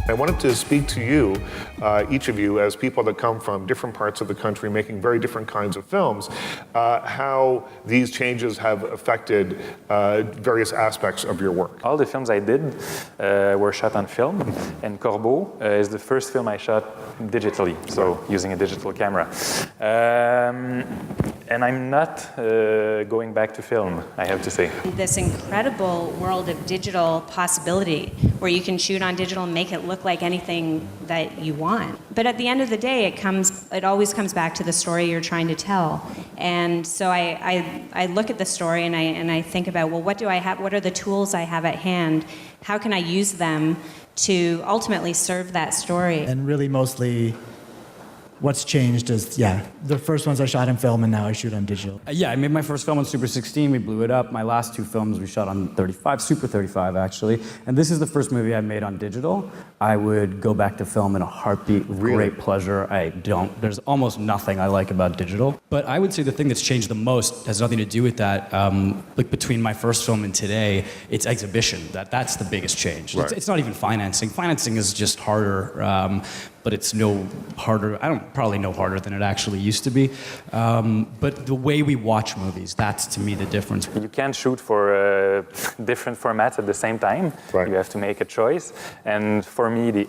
I wanted to speak to you, each of you, as people that come from different parts of the country making very different kinds of films, how these changes have affected various aspects of your work. All the films I did were shot on film, and Corbo is the first film I shot digitally, so using a digital camera. And I'm not going back to film, I have to say. This incredible world of digital possibility where you can shoot on digital and make it look like anything that you want. But at the end of the day, it always comes back to the story you're trying to tell. And so I look at the story and I think about, well, what do I have? What are the tools I have at hand? How can I use them to ultimately serve that story? And really mostly what's changed is, the first ones I shot in film and now I shoot on digital. I made my first film on Super 16, we blew it up. My last two films we shot on 35, Super 35 actually. And this is the first movie I made on digital. I would go back to film in a heartbeat with great pleasure. There's almost nothing I like about digital. But I would say the thing that's changed the most has nothing to do with that. Like between my first film and today, it's exhibition. That's the biggest change. Right. It's not even financing. Financing is just harder. But it's no harder, probably no harder than it actually used to be. But the way we watch movies, that's to me the difference. You can't shoot for different formats at the same time. Right. You have to make a choice. And for me, the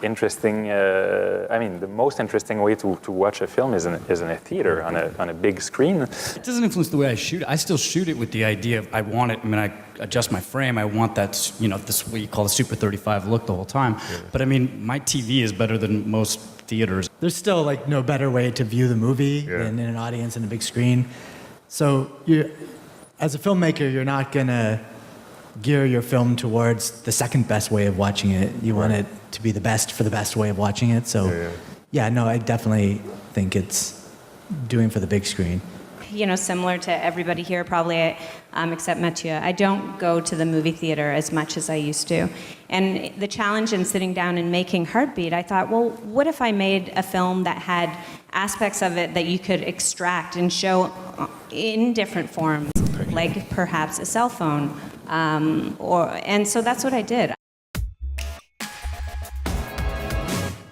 most interesting way to watch a film is in a theater, on a big screen. It doesn't influence the way I shoot it. I still shoot it with the idea of, I adjust my frame, I want that, this what you call the Super 35 look the whole time. Yeah. But my TV is better than most theaters. There's still no better way to view the movie than in an audience and a big screen. So as a filmmaker, you're not gonna gear your film towards the second best way of watching it. You want it to be the best for the best way of watching it. So I definitely think it's doing for the big screen. Similar to everybody here, probably, except Mathieu. I don't go to the movie theater as much as I used to. And the challenge in sitting down and making Heartbeat, I thought, well, what if I made a film that had aspects of it that you could extract and show in different forms, like perhaps a cell phone? And so that's what I did.